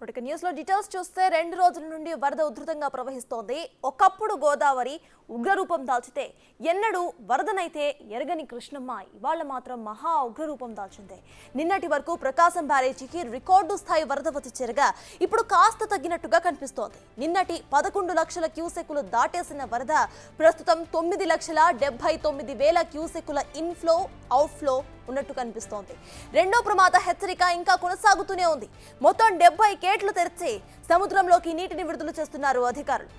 News లో details చూస్తే 2 రోజుల నుండి వరద ఉధృతంగా ప్రవహిస్తోంది. ఒకప్పుడు గోదావరి ఉగ్రరూపం దాల్చితే ఎన్నడూ వరదనైతే ఎరగని కృష్ణమ్మ ఇవాళ మాత్రం మహా ఉగ్రరూపం దాల్చింది. నిన్నటి వరకు ప్రకాశం బ్యారేజీకి రికార్డు స్థాయి వరద వచ్చి చేరగా ఇప్పుడు కాస్త తగ్గినట్టుగా కనిపిస్తోంది. నిన్నటి 11 లక్షల క్యూసెక్కులు దాటేసిన వరద ప్రస్తుతం 9,79,000 క్యూసెక్కుల ఇన్ఫ్లో అవుట్ఫ్లో ఉన్నట్టు కనిపిస్తోంది. రెండో ప్రమాద హెచ్చరిక ఇంకా కొనసాగుతూనే ఉంది. మొత్తం 70 గేట్లు తెరిచి సముద్రంలోకి నీటిని విడుదల చేస్తున్నారు అధికారులు.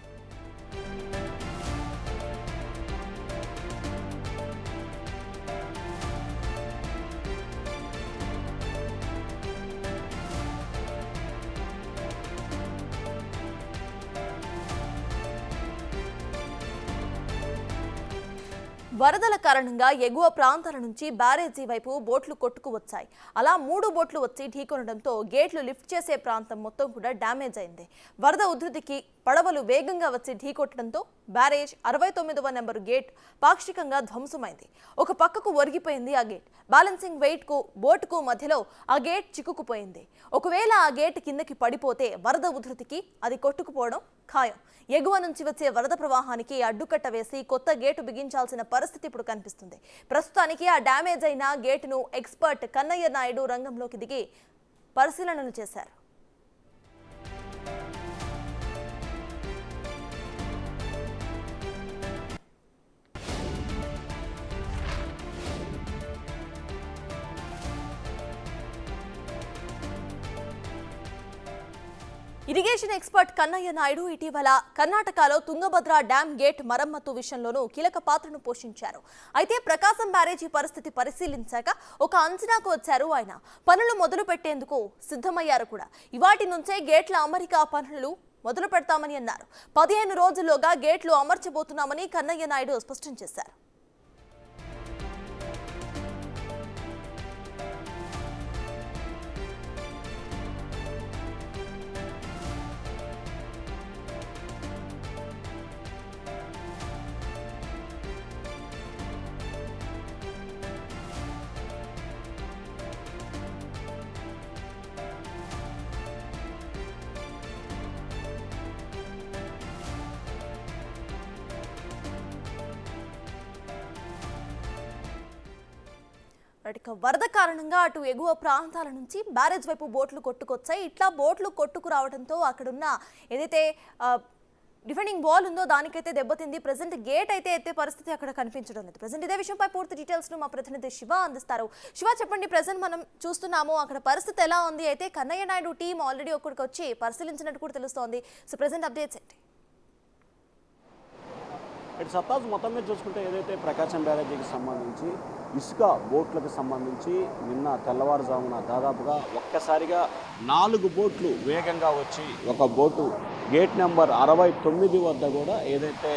వరదల కారణంగా ఎగువ ప్రాంతాల నుంచి బ్యారేజీ వైపు బోట్లు కొట్టుకు వచ్చాయి. అలా 3 బోట్లు వచ్చి ఢీకొనడంతో గేట్లు లిఫ్ట్ చేసే ప్రాంతం మొత్తం కూడా డ్యామేజ్ అయింది. వరద ఉధృతికి పడవలు వేగంగా వచ్చి ఢీకొట్టడంతో బ్యారేజ్ 69వ నెంబరు గేట్ పాక్షికంగా ధ్వంసమైంది. ఒక పక్కకు ఒరిగిపోయింది ఆ గేట్. బ్యాలెన్సింగ్ వెయిట్ కు బోటుకు మధ్యలో ఆ గేట్ చిక్కుకుపోయింది. ఒకవేళ ఆ గేట్ కిందకి పడిపోతే వరద ఉధృతికి అది కొట్టుకుపోవడం ఖాయం. ఎగువ నుంచి వచ్చే వరద ప్రవాహానికి అడ్డుకట్ట వేసి కొత్త గేటు బిగించాల్సిన పరిస్థితి ఇప్పుడు కనిపిస్తుంది. ప్రస్తుతానికి ఆ డ్యామేజ్ అయిన గేటును ఎక్స్పర్ట్ కన్నయ్య నాయుడు రంగంలోకి దిగి పరిశీలనలు చేశారు. ఇరిగేషన్ ఎక్స్పర్ట్ కన్నయ్య నాయుడు ఇటీవల కర్ణాటకలో తుంగభద్ర డ్యామ్ గేట్ మరమ్మతు విషయంలోనూ కీలక పాత్రను పోషించారు. అయితే ప్రకాశం బ్యారేజీ పరిస్థితి పరిశీలించాక ఒక అంచనాకు వచ్చారు ఆయన. పనులు మొదలు పెట్టేందుకు సిద్ధమయ్యారు కూడా. ఇవాటి నుంచే గేట్ల అమరిక పనులు మొదలు పెడతామని అన్నారు. 15 రోజుల్లోగా గేట్లు అమర్చబోతున్నామని కన్నయ్య నాయుడు స్పష్టం చేశారు. వరద కారణంగా అటు ఎగువ ప్రాంతాల నుంచి బ్యారేజ్ వైపు బోట్లు కొట్టుకొచ్చాయి. ఇట్లా బోట్లు కొట్టుకు రావడంతో అక్కడున్న ఏదైతే డిఫెండింగ్ వాల్ ఉందో దానికైతే దెబ్బతింది. ప్రెసెంట్ గేట్ అయితే ఎత్తే పరిస్థితి అక్కడ కనిపించడం లేదు. ప్రెసెంట్ ఇదే విషయంపై పూర్తి డీటెయిల్స్ ను మా ప్రతినిధి శివ అందిస్తారు. శివ, చెప్పండి, ప్రెసెంట్ మనం చూస్తున్నాము అక్కడ పరిస్థితి ఎలా ఉంది? అయితే కన్నయ్య నాయుడు టీం ఆల్రెడీ ఒక్కడికి వచ్చి పరిశీలించినట్టు కూడా తెలుస్తోంది. సో ప్రెసెంట్ అప్డేట్స్ ఏంటి? ఇటు సత్తాజ్ మొత్తం మీద చూసుకుంటే ఏదైతే ప్రకాశం బ్యారేజీకి సంబంధించి ఇసుక బోట్లకు సంబంధించి నిన్న తెల్లవారుజామున దాదాపుగా ఒక్కసారిగా 4 బోట్లు వేగంగా వచ్చి ఒక బోటు గేట్ నెంబర్ 69 వద్ద కూడా ఏదైతే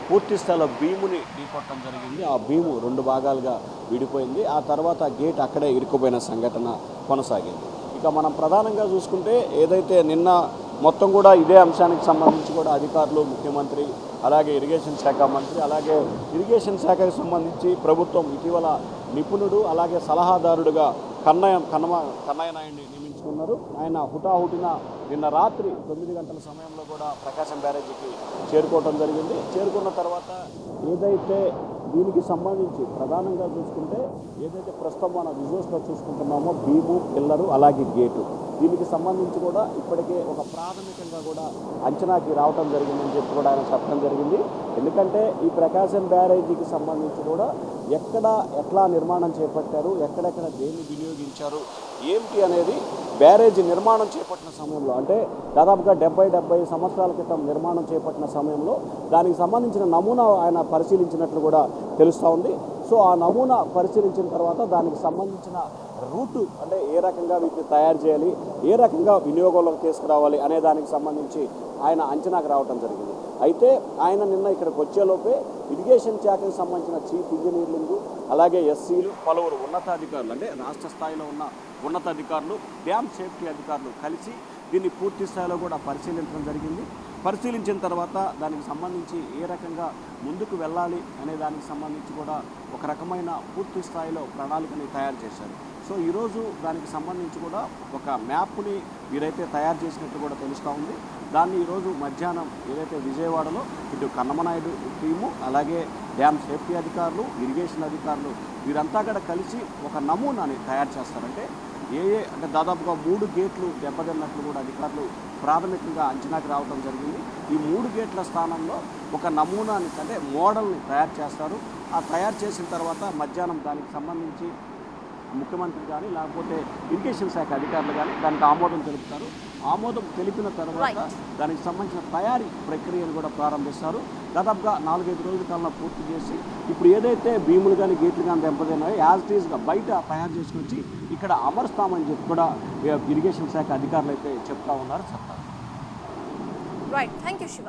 పూర్తి స్థల భీముని ఢీకొట్టడం జరిగింది. ఆ భీము 2 భాగాలుగా విడిపోయింది. ఆ తర్వాత గేట్ అక్కడే ఇరుక్కుపోయిన సంఘటన కొనసాగింది. ఇక మనం ప్రధానంగా చూసుకుంటే ఏదైతే నిన్న మొత్తం కూడా ఇదే అంశానికి సంబంధించి కూడా అధికారులు, ముఖ్యమంత్రి, అలాగే ఇరిగేషన్ శాఖ మంత్రి, అలాగే ఇరిగేషన్ శాఖకు సంబంధించి ప్రభుత్వం ఇటీవల నిపుణుడు అలాగే సలహాదారుడుగా కన్నయ్య నాయుడిని నియమించుకున్నారు. ఆయన హుటాహుటిన నిన్న రాత్రి 9 గంటల సమయంలో కూడా ప్రకాశం బ్యారేజీకి చేరుకోవడం జరిగింది. చేరుకున్న తర్వాత ఏదైతే దీనికి సంబంధించి ప్రధానంగా చూసుకుంటే ఏదైతే ప్రస్తుతం మన విజువల్స్లో చూసుకుంటున్నామో భీము, పిల్లరు, అలాగే గేటు, దీనికి సంబంధించి కూడా ఇప్పటికే ఒక ప్రాథమికంగా కూడా అంచనాకి రావటం జరిగిందని చెప్పి కూడా ఆయన చెప్పడం జరిగింది. ఎందుకంటే ఈ ప్రకాశం బ్యారేజీకి సంబంధించి కూడా ఎట్లా నిర్మాణం చేపట్టారు, ఎక్కడెక్కడ దేన్ని వినియోగించారు, ఏమిటి అనేది బ్యారేజీ నిర్మాణం చేపట్టిన సమయంలో, అంటే దాదాపుగా 70 సంవత్సరాల క్రితం నిర్మాణం చేపట్టిన సమయంలో దానికి సంబంధించిన నమూనా ఆయన పరిశీలించినట్లు కూడా తెలుస్తూ ఉంది. సో ఆ నమూనా పరిశీలించిన తర్వాత దానికి సంబంధించిన రూటు, అంటే ఏ రకంగా వీటిని తయారు చేయాలి, ఏ రకంగా వినియోగంలోకి తీసుకురావాలి అనే దానికి సంబంధించి ఆయన అంచనాకు రావడం జరిగింది. అయితే ఆయన నిన్న ఇక్కడికి వచ్చేలోపే ఇరిగేషన్ శాఖకు సంబంధించిన చీఫ్ ఇంజనీర్లు, అలాగే ఎస్సీలు, పలువురు ఉన్నతాధికారులు, అంటే రాష్ట్ర స్థాయిలో ఉన్న ఉన్నతాధికారులు, డ్యామ్ సేఫ్టీ అధికారులు కలిసి దీన్ని పూర్తి స్థాయిలో కూడా పరిశీలించడం జరిగింది. పరిశీలించిన తర్వాత దానికి సంబంధించి ఏ రకంగా ముందుకు వెళ్ళాలి అనే దానికి సంబంధించి కూడా ఒక రకమైన పూర్తి స్థాయిలో ప్రణాళికని తయారు చేశారు. సో సో ఈరోజు దానికి సంబంధించి కూడా ఒక మ్యాప్ని వీరైతే తయారు చేసినట్టు కూడా తెలుస్తూ ఉంది. దాన్ని ఈరోజు మధ్యాహ్నం ఏదైతే విజయవాడలో ఇటు కన్నమనాయుడు టీము, అలాగే డ్యామ్ సేఫ్టీ అధికారులు, ఇరిగేషన్ అధికారులు వీరంతా కూడా కలిసి ఒక నమూనాని తయారు చేస్తారంటే అంటే దాదాపుగా 3 గేట్లు దెబ్బతిన్నట్లు కూడా అధికారులు ప్రాథమికంగా అంచనాకి రావడం జరిగింది. ఈ 3 గేట్ల స్థానంలో ఒక నమూనాని అంటే మోడల్ని తయారు చేస్తారు. ఆ తయారు చేసిన తర్వాత మధ్యాహ్నం దానికి సంబంధించి ముఖ్యమంత్రి కానీ లేకపోతే ఇరిగేషన్ శాఖ అధికారులు కానీ దానికి ఆమోదం తెలుపుతారు. ఆమోదం తెలిపిన తర్వాత దానికి సంబంధించిన తయారీ ప్రక్రియను కూడా ప్రారంభిస్తారు. దాదాపుగా 4-5 రోజుల కాలంలో పూర్తి చేసి ఇప్పుడు ఏదైతే భీములు కానీ గేట్లు కానీ దెబ్బతిన్నాయో యాజ్ ఇట్ ఈస్గా బయట తయారు చేసుకొచ్చి ఇక్కడ అమరుస్తామని చెప్పి కూడా ఇరిగేషన్ శాఖ అధికారులు అయితే చెప్తా ఉన్నారు. Right, thank you Shiva.